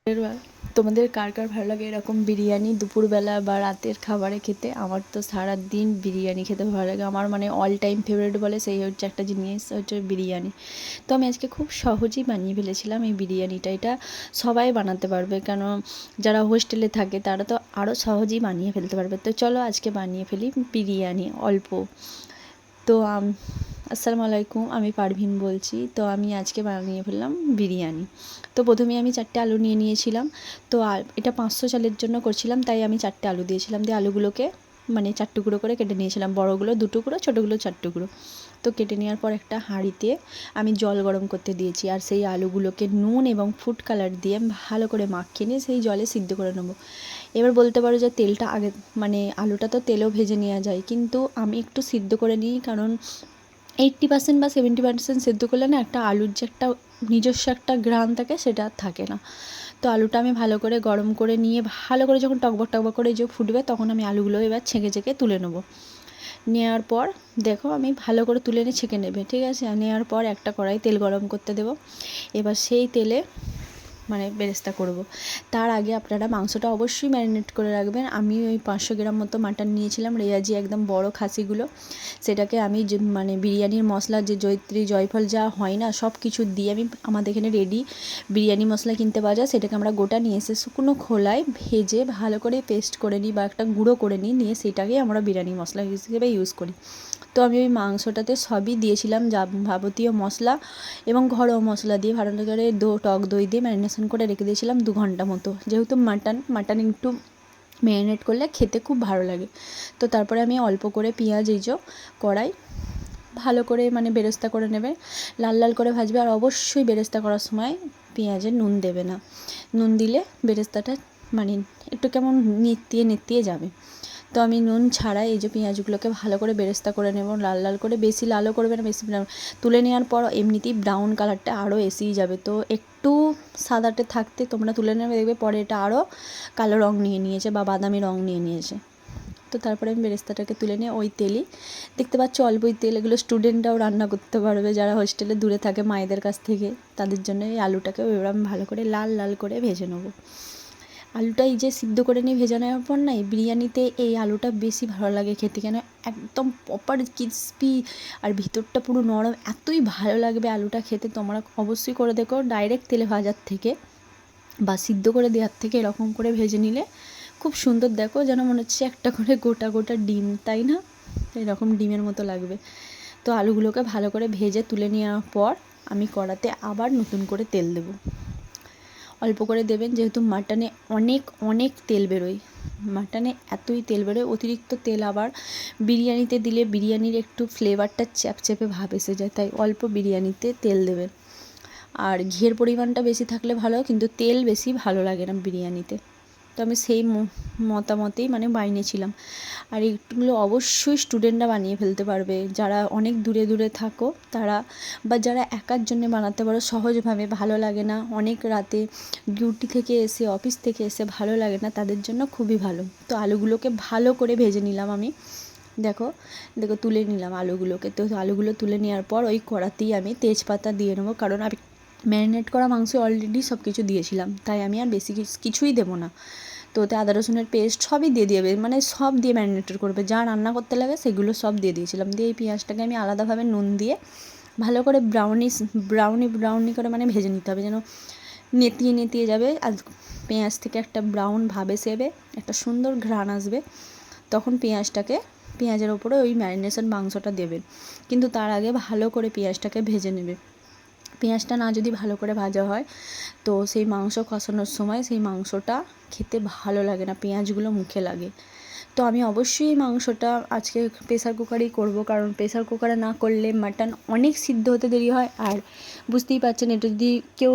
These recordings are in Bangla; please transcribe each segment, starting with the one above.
এবার তোমাদের কার কার ভালো লাগে এরকম বিরিয়ানি দুপুরবেলা বা রাতের খাবারে খেতে? আমার তো সারা দিন বিরিয়ানি খেতে ভালো লাগে। আমার মানে অল টাইম ফেভারিট বলে সেই হচ্ছে একটা জিনিস হচ্ছে বিরিয়ানি। তো আমি আজকে খুব সহজেই বানিয়ে ফেলেছিলাম এই বিরিয়ানিটা। এটা সবাই বানাতে পারবে, কেন যারা হোস্টেলে থাকে তারা তো আরও সহজেই বানিয়ে ফেলতে পারবে। তো চলো আজকে বানিয়ে ফেলি বিরিয়ানি অল্প। তো আসসালামু আলাইকুম, আমি পারভিন বলছি। তো আমি আজকে বানিয়ে ফেললাম বিরিয়ানি। তো প্রথমে আমি 4টে আলু নিয়ে নিয়েছিলাম। তো এটা 500 চালের জন্য করছিলাম, তাই আমি 4টে আলু দিয়েছিলাম। দিয়ে আলুগুলোকে মানে 4 টুকরো করে কেটে নিয়েছিলাম, বড়োগুলো 2 টুকরো, ছোটোগুলো 4 টুকরো। তো কেটে নেওয়ার পর একটা হাঁড়িতে আমি জল গরম করতে দিয়েছি, আর সেই আলুগুলোকে নুন এবং ফুড কালার দিয়ে ভালো করে মাখিয়ে নিয়ে সেই জলে সিদ্ধ করে নেবো। এবার বলতে পারো যে তেলটা আগে মানে আলুটা তো তেলেও ভেজে নেওয়া যায়, কিন্তু আমি একটু সিদ্ধ করে নিই, কারণ 80% বা 70% সেদ্ধ করলে না একটা আলুর যে একটা নিজস্ব একটা ঘ্রাণ থাকে সেটা থাকে না। তো আলুটা আমি ভালো করে গরম করে নিয়ে ভালো করে যখন টকবক টকবক করে যে ফুটবে তখন আমি আলুগুলো এবার ছেঁকে ছেঁকে তুলে নেবো। নেওয়ার পর দেখো আমি ভালো করে তুলে নিয়ে ছেঁকে নেবে, ঠিক আছে। নেওয়ার পর একটা কড়াই তেল গরম করতে দেবো। এবার সেই তেলে মানে বেরেস্তা করব। তার আগে আপনারা মাংসটা অবশ্যই ম্যারিনেট করে রাখবেন। আমি ওই 500 গ্রাম মতো মাটন নিয়েছিলাম, রেয়াজি একদম বড় খাসিগুলো। সেটাকে আমি যে মানে বিরিয়ানির মশলা যে জয়িত্রী জয়ফল যা হয় না সব কিছু দিয়ে আমি আমাদের এখানে রেডি বিরিয়ানি মশলা কিনতে পাওয়া যায়, সেটাকে আমরা গোটা নিয়ে এসে শুকনো খোলায় ভেজে ভালো করে পেস্ট করে নিই বা একটা গুঁড়ো করে নিই, নিয়ে সেটাকেই আমরা বিরিয়ানি মশলা হিসেবে ইউজ করি। তো আমি ওই মাংসটাতে সবই দিয়েছিলাম যাবতীয় মশলা এবং ঘরোয়া মশলা দিয়ে ভালো করে টক দই দিয়ে ম্যারিনেশন করে রেখে দিয়েছিলাম 2 ঘন্টা মতো। যেহেতু মাটন একটু ম্যারিনেট করলে খেতে খুব ভালো লাগে। তো তারপরে আমি অল্প করে পেঁয়াজ কড়াই ভালো করে মানে বেরেস্তা করে নেবে, লাল লাল করে ভাজবে। আর অবশ্যই বেরেস্তা করার সময় পেঁয়াজে নুন দেবে না, নুন দিলে বেরেস্তাটা মানে একটু কেমন নেতিয়ে যাবে। তো আমি নুন ছাড়াই এই যে পেঁয়াজগুলোকে ভালো করে বেরেস্তা করে নেব, লাল লাল করে। বেশি লালও করবে না, বেশি তুলে নেওয়ার পর এমনিতেই ব্রাউন কালারটা আরও এসেই যাবে। তো একটু সাদাটে থাকতে তোমরা তুলে নেবে, দেখবে পরে এটা আরও কালো রঙ নিয়ে নিয়েছে বা বাদামি রঙ নিয়ে নিয়েছে। তো তারপরে আমি বেরেস্তাটাকে তুলে নিয়ে ওই তেলই দেখতে পাচ্ছ অল্পই তেল, এগুলো স্টুডেন্টরাও রান্না করতে পারবে যারা হোস্টেলে দূরে থাকে মায়েদের কাছ থেকে, তাদের জন্য এই আলুটাকে এবার আমি ভালো করে লাল লাল করে ভেজে নেবো। আলুটা এই যে সিদ্ধ করে নিয়ে ভেজে নেওয়ার পর না এই বিরিয়ানিতে এই আলুটা বেশি ভালো লাগে খেতে, কেন একদম প্রপার ক্রিসপি আর ভিতরটা পুরো নরম, এতই ভালো লাগবে আলুটা খেতে। তোমরা অবশ্যই করে দেখো, ডাইরেক্ট তেলে ভাজার থেকে বা সিদ্ধ করে দেওয়ার থেকে এরকম করে ভেজে নিলে খুব সুন্দর, দেখো যেন মনে হচ্ছে একটা করে গোটা গোটা ডিম, তাই না? এরকম ডিমের মতো লাগবে। তো আলুগুলোকে ভালো করে ভেজে তুলে নেওয়ার পর আমি কড়াতে আবার নতুন করে তেল দেবো। অল্প করে দেবেন, যেহেতু মাটনে অনেক অনেক তেল বেরোয়, মাটনে এতই তেল বেরোয়, অতিরিক্ত তেল আবার বিরিয়ানিতে দিলে বিরিয়ানির একটু ফ্লেভারটা চ্যাপচ্যাপে ভাব এসে যায়, তাই অল্প বিরিয়ানিতে তেল দেবে। আর ঘিয়ের পরিমাণটা বেশি থাকলে ভালো, কিন্তু তেল বেশি ভালো লাগে না বিরিয়ানিতে। তো আমি সেই মতামতেই মানে বানিয়েছিলাম। আর এইগুলো অবশ্যই স্টুডেন্টরা বানিয়ে ফেলতে পারবে, যারা অনেক দূরে দূরে থাকো তারা, বা যারা একার জন্য বানাতে পারো সহজভাবে, ভালো লাগে না অনেক রাতে ডিউটি থেকে এসে অফিস থেকে এসে ভালো লাগে না, তাদের জন্য খুবই ভালো। তো আলুগুলোকে ভালো করে ভেজে নিলাম আমি, দেখো দেখো তুলে নিলাম আলুগুলোকে। তো আলুগুলো তুলে নেওয়ার পর ওই কড়াতেই আমি তেজপাতা দিয়ে নেবো, কারণ আমি ম্যারিনেট করা মাংস অলরেডি সব কিছু দিয়েছিলাম, তাই আমি আর বেশি কিছুই দেবো না। তো ওতে আদা রসুনের পেস্ট সবই দিয়ে দেবে, মানে সব দিয়ে ম্যারিনেটেড করবে, যা রান্না করতে লাগে সেগুলো সব দিয়ে দিয়েছিলাম। দিয়ে এই পেঁয়াজটাকে আমি আলাদাভাবে নুন দিয়ে ভালো করে ব্রাউনি করে মানে ভেজে নিতে হবে, যেন নেতিয়ে যাবে। আর পেঁয়াজ থেকে একটা ব্রাউন ভাব এসে যাবে, একটা সুন্দর ঘ্রাণ আসবে, তখন পেঁয়াজের ওপরে ওই ম্যারিনেশন মাংসটা দেবেন। কিন্তু তার আগে ভালো করে পেঁয়াজটাকে ভেজে নেবে। পেঁয়াজটা না যদি ভালো করে ভাজা হয় তো সেই মাংস কষানোর সময় সেই মাংসটা খেতে ভালো লাগে না, পেঁয়াজগুলো মুখে লাগে। তো আমি অবশ্যই মাংসটা আজকে প্রেসার কুকারেই করব, কারণ প্রেসার কুকারে না করলে মাটন অনেক সিদ্ধ হতে দেরি হয়। আর বুঝতেই পারছেন, এটা যদি কেউ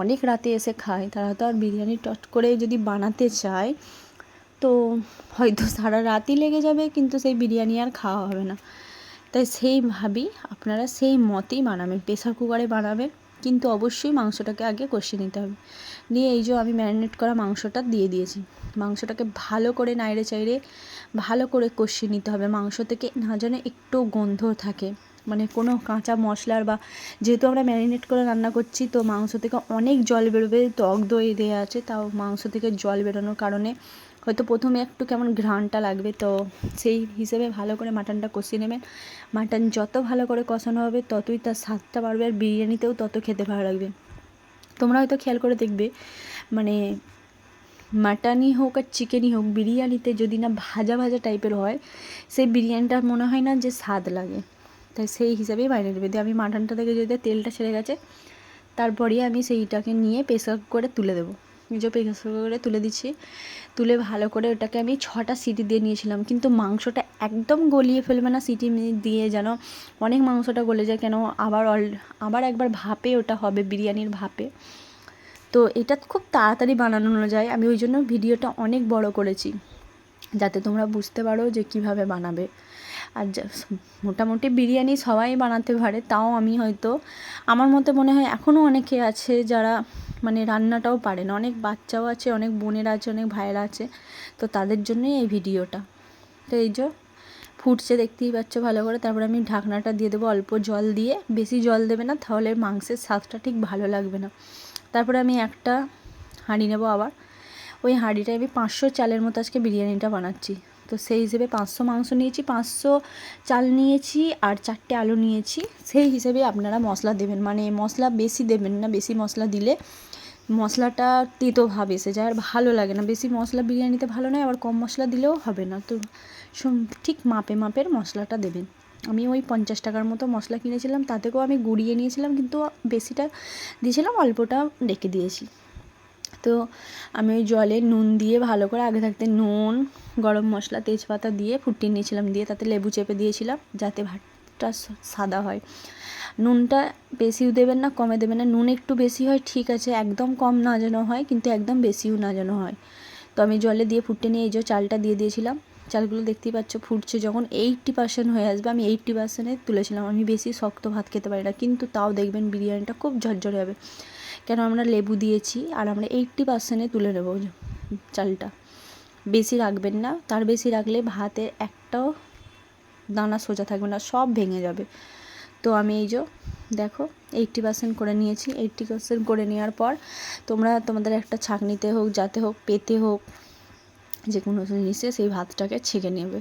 অনেক রাতে এসে খায়, তারা তো আর বিরিয়ানি টট করে যদি বানাতে চায় তো হয়তো সারা রাতই লেগে যাবে, কিন্তু সেই বিরিয়ানি আর খাওয়া হবে না। তাই আপনারা সেই মতেই বানাবেন, প্রেসার কুকারে বানাবেন, কিন্তু অবশ্যই মাংসটাকে আগে কষিয়ে নিতে হবে। নিয়ে এই যে আমি ম্যারিনেট করা মাংসটা দিয়ে দিয়েছি, মাংসটাকে ভালো করে নাড়ে চাইড়ে ভালো করে কষিয়ে নিতে হবে। মাংস থেকে না যেন একটু গন্ধ থাকে, মানে কোনো কাঁচা মশলার বা যেহেতু আমরা ম্যারিনেট করে রান্না করছি তো মাংস থেকে অনেক জল বেরোবে, টক দই দেওয়া আছে, তাও মাংস থেকে জল বেরোনোর কারণে হয়তো প্রথমে একটু কেমন ঘ্রাণটা লাগবে। তো সেই হিসেবে ভালো করে মাটনটা কষিয়ে নেবেন। মাটন যত ভালো করে কষানো হবে ততই তার স্বাদটা বাড়বে, আর বিরিয়ানিতেও তত খেতে ভালো লাগবে। তোমরা হয়তো খেয়াল করে দেখবে মানে মাটনই হোক আর চিকেনই হোক, বিরিয়ানিতে যদি না ভাজা ভাজা টাইপের হয় সেই বিরিয়ানিটা মনে হয় না যে স্বাদ লাগে। তাই সেই হিসাবেই বাইরে নেবে। দিয়ে আমি মাটনটা থেকে যদি তেলটা ছেড়ে গেছে তারপরেই আমি সেইটাকে নিয়ে প্রেসার করে তুলে দেবো। নিজে প্রেসার করে তুলে দিচ্ছি, তুলে ভালো করে ওটাকে আমি 6টা সিটি দিয়ে নিয়েছিলাম। কিন্তু মাংসটা একদম গলিয়ে ফেলবে না সিটি দিয়ে, যেন অনেক মাংসটা গলে যায়, কেন আবার একবার ভাপে ওটা হবে, বিরিয়ানির ভাপে। তো এটা খুব তাড়াতাড়ি বানানো যায়, আমি ওই জন্য ভিডিওটা অনেক বড় করেছি যাতে তোমরা বুঝতে পারো যে কিভাবে বানাবে। আর মোটামুটি বিরিয়ানি সবাই বানাতে পারে, তাও আমি হয়তো আমার মতে মনে হয় এখনও অনেকে আছে যারা মানে রান্নাটাও পারে না, অনেক বাচ্চাও আছে, অনেক বোনেরা আছে, অনেক ভাইয়েরা আছে, তো তাদের জন্যই এই ভিডিওটা। তো এই যে ফুটছে দেখতেই পাচ্ছ ভালো করে। তারপরে আমি ঢাকনাটা দিয়ে দেবো অল্প জল দিয়ে, বেশি জল দেবে না তাহলে মাংসের স্বাদটা ঠিক ভালো লাগবে না। তারপরে আমি একটা হাঁড়ি নেবো, আবার ওই হাঁড়িটায় আমি 500 চালের মতো আজকে বিরিয়ানিটা বানাচ্ছি। তো সেই হিসেবে 500 মাংস নিয়েছি, 500 চাল নিয়েছি, আর 4টে আলু নিয়েছি। সেই হিসেবে আপনারা মশলা দেবেন, মানে মশলা বেশি দেবেন না, বেশি মশলা দিলে মশলাটা তেতো ভাব এসে যায় আর ভালো লাগে না। বেশি মশলা বিরিয়ানিতে ভালো নয়, আবার কম মশলা দিলেও হবে না। তো ঠিক মাপের মশলাটা দেবেন। আমি ওই 50 টাকার মতো মশলা কিনেছিলাম, তাতেও আমি গুঁড়িয়ে নিয়েছিলাম, কিন্তু বেশিটা দিয়েছিলাম, অল্পটা রেখে দিয়েছি। তো আমি ওই জলে নুন দিয়ে ভালো করে আগে থাকতে নুন, গরম মশলা, তেজপাতা দিয়ে ফুটিয়ে নিয়েছিলাম, দিয়ে তাতে লেবু চেপে দিয়েছিলাম যাতে ভাতটা সাদা হয়। নুনটা বেশিও দেবেন না, কমে দেবেন না। নুন একটু বেশি হয় ঠিক আছে, একদম কম না যেন হয়, কিন্তু একদম বেশিও না যেন হয়। তো আমি জলে দিয়ে ফুটে নিয়ে এই যে চালটা দিয়ে দিয়েছিলাম। চালগুলো দেখতেই পাচ্ছ ফুটছে, যখন 80% হয়ে আসবে আমি 80%-এ তুলেছিলাম। আমি বেশি শক্ত ভাত খেতে পারি না, কিন্তু তাও দেখবেন বিরিয়ানিটা খুব ঝরঝরে হবে, কেন আমরা লেবু দিয়েছি। আর আমরা 80%-এ তুলে নেব চালটা, বেশি রাখবেন না, তার বেশি রাখলে ভাতের একটাও দানা সোজা থাকবে না, সব ভেঙে যাবে। তো আমি এই যে দেখো 80% করে নিয়েছি। 80% করে নেওয়ার পর তোমরা তোমাদের একটা ছাঁকনিতে হোক, যাতে হোক, পেতে হোক, যে কোনো জিনিসে সেই ভাতটাকে ছেঁকে নেবে।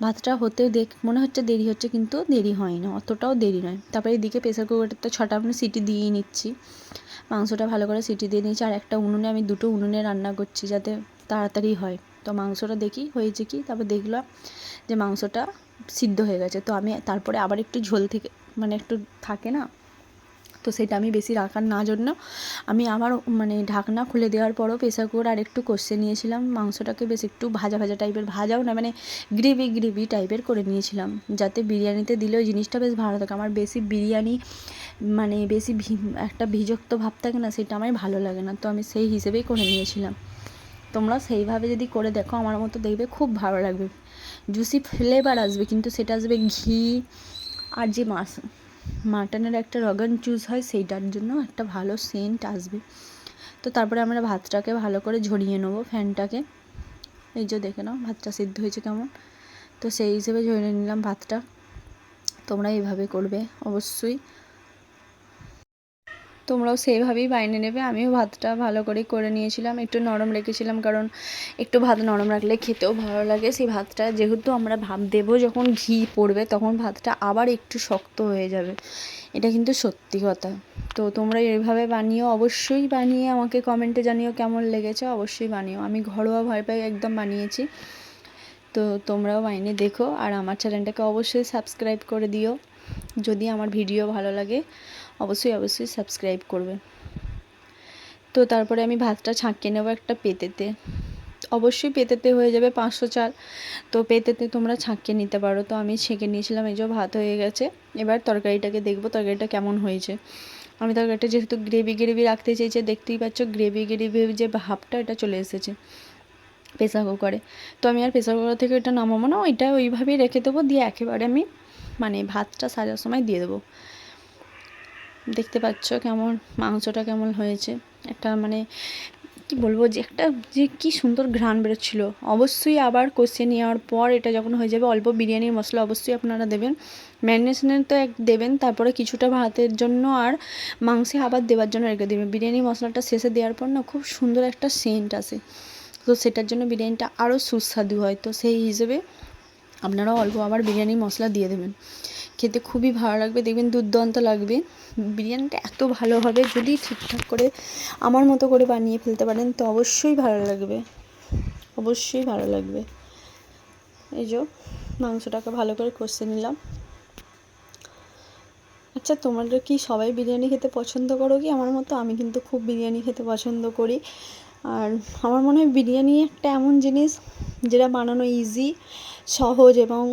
ভাতটা হতেও মনে হচ্ছে দেরি হচ্ছে, কিন্তু দেরি হয় না, অতটাও দেরি নয়। তারপরে এদিকে প্রেসার কুকারটা 6টা আমি সিটি দিয়েই নিচ্ছি, মাংসটা ভালো করে সিটি দিয়ে নিয়েছি। আর একটা উনুনে, আমি 2টো উনুনে রান্না করছি যাতে তাড়াতাড়ি হয়। তো মাংসটা দেখি হয়েছে কি, তারপর দেখলাম যে মাংসটা সিদ্ধ হয়ে গেছে। তো আমি তারপরে আবার একটু ঝোল থেকে মানে একটু থাকে না, তো সেটা আমি বেশি রাখার না জন্য আমি আবার মানে ঢাকনা খুলে দেওয়ার পরও প্রেসার কুকার আর একটু কষে নিয়েছিলাম মাংসটাকে, বেশ একটু ভাজা ভাজা টাইপের, ভাজাও না মানে গ্রেভি টাইপের করে নিয়েছিলাম, যাতে বিরিয়ানিতে দিলেও জিনিসটা বেশ ভালো থাকে। আমার বেশি বিরিয়ানি মানে বেশি একটা ভিজক্ত ভাব থাকে না, সেটা আমার ভালো লাগে না। তো আমি সেই হিসেবেই করে নিয়েছিলাম। তোমরা সেইভাবে যদি করে দেখো আমার মতো, দেখবে খুব ভালো লাগবে, জুসি ফ্লেভার আসবে, কিন্তু সেটা আসবে ঘি আর যে মাটনের একটা রগন চুজ হয় সেইটার জন্য একটা ভালো সেন্ট আসবে। তো তারপরে আমরা ভাতটাকে ভালো করে ঝরিয়ে নেবো ফ্যানটাকে। এই যে দেখে নাও ভাতটা সিদ্ধ হয়েছে কেমন, তো সেই হিসেবে ঝরিয়ে নিলাম ভাতটা। তোমরা এইভাবে করবে অবশ্যই, তোমরাও সেইভাবেই বানিয়ে নেবে। আমিও ভাতটা ভালো করেই করে নিয়েছিলাম, একটু নরম রেখেছিলাম, কারণ একটু ভাত নরম রাখলে খেতেও ভালো লাগে। সেই ভাতটা যেহেতু আমরা ভাত দেবো, যখন ঘি পড়বে তখন ভাতটা আবার একটু শক্ত হয়ে যাবে, এটা কিন্তু সত্যি কথা। তো তোমরা এইভাবে বানিও, অবশ্যই বানিয়ে আমাকে কমেন্টে জানিও কেমন লেগেছে, অবশ্যই বানিও। আমি ঘরোয়া ভাবে একদম বানিয়েছি, তো তোমরাও বানিয়ে দেখো। আর আমার চ্যানেলটাকে অবশ্যই সাবস্ক্রাইব করে দিও, যদি আমার ভিডিও ভালো লাগে অবশ্যই সাবস্ক্রাইব করবে। তো তারপরে আমি ভাতটা ছাঁকিয়ে নেবো একটা পেতেতে, অবশ্যই পেতেতে হয়ে যাবে 500 চাল, তো পেতেতে তোমরা ছাঁকিয়ে নিতে পারো। তো আমি ছেঁকে নিয়েছিলাম, এই যে ভাত হয়ে গেছে। এবার তরকারিটাকে দেখবো তরকারিটা কেমন হয়েছে। আমি তরকারিটা যেহেতু গ্রেভি রাখতে চেয়েছি, দেখতেই পাচ্ছ গ্রেভি যে ভাবটা এটা চলে এসেছে প্রেসার কুকারে। তো আমি আর প্রেসার কুকার থেকে এটা নামাবো না, ওইটা ওইভাবেই রেখে দেবো, দিয়ে একেবারে আমি মানে ভাতটা সাজার সময় দিয়ে দেবো। দেখতে পাচ্ছ কেমন মাংসটা কেমন হয়েছে, একটা মানে কি বলবো, যে একটা যে কি সুন্দর ঘ্রাণ বেরোচ্ছিলো। অবশ্যই আবার কষিয়ে নেওয়ার পর এটা যখন হয়ে যাবে, অল্প বিরিয়ানির মশলা অবশ্যই আপনারা দেবেন। ম্যারিনেশনের তো দেবেন, তারপরে কিছুটা ভাতের জন্য আর মাংসে আবার দেওয়ার জন্য রেখে দেবেন। বিরিয়ানি মশলাটা শেষে দেওয়ার পর না খুব সুন্দর একটা সেন্ট আসে, তো সেটার জন্য বিরিয়ানিটা আরও সুস্বাদু হয়। তো সেই হিসেবে আপনারাও অল্প আবার বিরিয়ানি মশলা দিয়ে দেবেন, খেতে খুবই ভালো লাগবে, দেখবেন দুর্দান্ত লাগবে। বিরিয়ানিটা এত ভালো হবে যদি ঠিকঠাক করে আমার মতো করে বানিয়ে ফেলতে পারেন, তো অবশ্যই ভালো লাগবে, অবশ্যই ভালো লাগবে। এই যে মাংসটাকে ভালো করে কষে নিলাম। আচ্ছা, তোমরা কি সবাই বিরিয়ানি খেতে পছন্দ করো কি আমার মতো? আমি কিন্তু খুব বিরিয়ানি খেতে পছন্দ করি। আর আমার মনে হয় বিরিয়ানি একটা এমন জিনিস যেটা বানানো ইজি, সহজ, এবং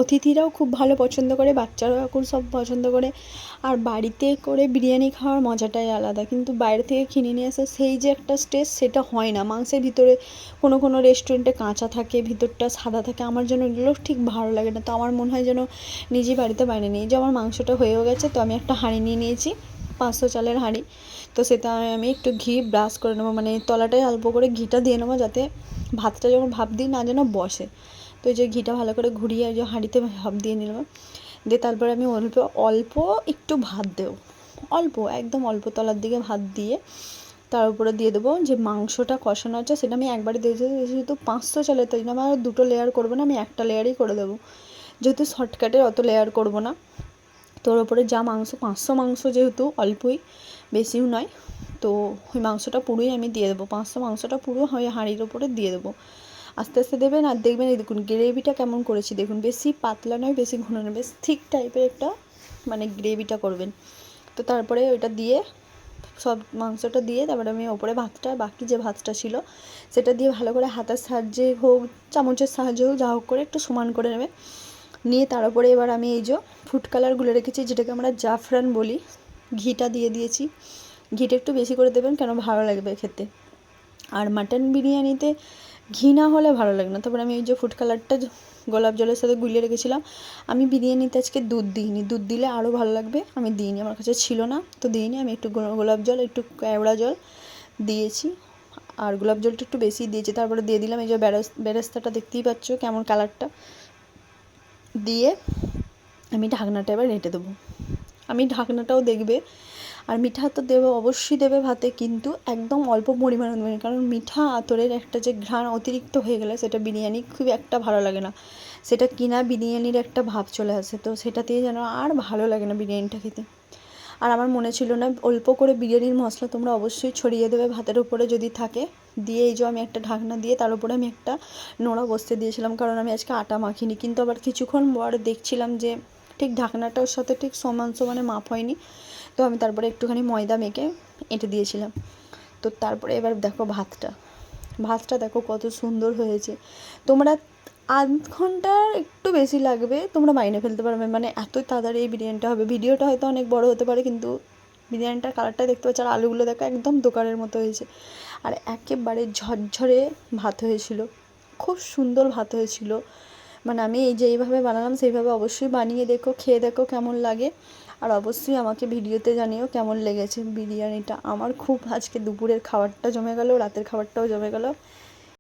অতিথিরাও খুব ভালো পছন্দ করে, বাচ্চারাও খুব সব পছন্দ করে। আর বাড়িতে করে বিরিয়ানি খাওয়ার মজাটাই আলাদা, কিন্তু বাইরে থেকে কিনে নিয়ে আসে সেই যে একটা টেস্ট, সেটা হয় না। মাংসের ভিতরে কোনো রেস্টুরেন্টে কাঁচা থাকে, ভিতরটা সাদা থাকে, আমার যেন এগুলো ঠিক ভালো লাগে না। তো আমার মনে হয় যেন নিজে বাড়িতে বানিয়ে নিই। যে আমার মাংসটা হয়েও গেছে, তো আমি একটা হাঁড়ি নিয়ে নিয়েছি, 500 চালের হাঁড়ি। তো সেটা আমি একটু ঘি ব্রাশ করে নেবো, মানে তলাটায় অল্প করে ঘিটা দিয়ে নেবো, যাতে ভাতটা যখন ভাপ দিই না যেন বসে। তো এই যে ঘিটা ভালো করে ঘুরিয়ে যে হাঁড়িতে ভাপ দিয়ে নিলাম, দিয়ে তারপরে আমি অল্প অল্প একটু ভাত দেবো, অল্প একদম অল্প তলার দিকে ভাত দিয়ে তার উপরে দিয়ে দেবো যে মাংসটা কষানো আছে, সেটা আমি একবারে দিয়ে দেবো। যেহেতু 500 চালের, তাই জন্য আমার 2টো লেয়ার করবো না, আমি একটা লেয়ারই করে দেবো, যেহেতু শর্টকাটে অত লেয়ার করবো না। তোর ওপরে যা মাংস, 500 মাংস যেহেতু অল্পই, বেশিও নয়, তো ওই মাংসটা পুরোই আমি দিয়ে দেবো। 500 মাংসটা পুরো হয় হাঁড়ির ওপরে দিয়ে দেবো, আস্তে আস্তে দেবেন। আর দেখবেন এই দেখুন গ্রেভিটা কেমন করেছি, দেখুন বেশি পাতলা নয়, বেশি ঘন নয়, বেশ থিক টাইপের একটা মানে গ্রেভিটা করবেন। তো তারপরে ওইটা দিয়ে সব মাংসটা দিয়ে তারপরে আমি ওপরে ভাতটা, বাকি যে ভাতটা ছিল সেটা দিয়ে ভালো করে হাতের সাহায্যে হোক, চামচের সাহায্যে হোক, যা হোক করে একটু সমান করে নেবে। নিয়ে তার উপরে এবার আমি এই যে ফুড কালার গুলে রেখেছি, যেটাকে আমরা জাফরান বলি, ঘিটা দিয়ে দিয়েছি। ঘিটা একটু বেশি করে দেবেন, কেন ভালো লাগবে খেতে। আর মাটন বিরিয়ানিতে ঘি না হলে ভালো লাগে না। তারপরে আমি এই যে ফুড কালারটা গোলাপ জলের সাথে গুলিয়ে রেখেছিলাম। আমি বিরিয়ানিতে আজকে দুধ দিইনি, দুধ দিলে আরও ভালো লাগবে, আমি দিইনি, আমার কাছে ছিল না তো দিইনি। আমি একটু গোলাপ জল, একটু কেওড়া জল দিয়েছি, আর গোলাপ জলটা একটু বেশি দিয়েছি। তারপরে দিয়ে দিলাম এই যে বেরেস্তাটা, দেখতেই পাচ্ছ কেমন কালারটা, দিয়ে আমি ঢাকনাটা এবার রেখে দেবো। আমি ঢাকনাটাও দেখবে, আর মিঠা তো দেবে, অবশ্যই দেবে ভাতে, কিন্তু একদম অল্প পরিমাণে দেবেন, কারণ মিঠা আতরের একটা যে ঘ্রাণ অতিরিক্ত হয়ে গেলে সেটা বিরিয়ানি খুব একটা ভালো লাগে না, সেটা কিনা বিরিয়ানির একটা ভাব চলে আসে, তো সেটাতেই যেন আর ভালো লাগে না বিরিয়ানিটা খেতে। আর আমার মনে ছিল না, অল্প করে বিরিয়ানির মশলা তোমরা অবশ্যই ছড়িয়ে দেবে ভাতের উপরে যদি থাকে। দিয়ে এই যে আমি একটা ঢাকনা দিয়ে তার উপরে আমি একটা নোড়া বসতে দিয়েছিলাম, কারণ আমি আজকে আটা মাখিনি। কিন্তু আবার কিছুক্ষণ পর দেখছিলাম যে ঠিক ঢাকনাটার সাথে ঠিক সমান সমানে মাপ হয়নি, তো আমি তারপরে একটুখানি ময়দা মেখে এঁটে দিয়েছিলাম। তো তারপরে এবার দেখো ভাতটা দেখো কত সুন্দর হয়েছে। তোমরা আধ ঘন্টার একটু বেশি লাগবে, তোমরা মাইনে ফেলতে পারবে, মানে এত তাড়াতাড়ি এই বিরিয়ানিটা হবে। ভিডিওটা হয়তো অনেক বড় হতে পারে, কিন্তু বিরিয়ানিটার কালারটা দেখতে পাচ্ছ, আর আলুগুলো দেখো একদম দোকানের মতো হয়েছে, আর একেবারে ঝরঝরে ভাত হয়েছিল, খুব সুন্দর ভাত হয়েছিল। মানে আমি এই যে এইভাবে বানালাম সেইভাবে অবশ্যই বানিয়ে দেখো, খেয়ে দেখো কেমন লাগে, আর অবশ্যই আমাকে ভিডিওতে জানিও কেমন লেগেছে বিরিয়ানিটা। আমার খুব আজকে দুপুরের খাবারটা জমে গেল, রাতের খাবারটাও জমে গেল।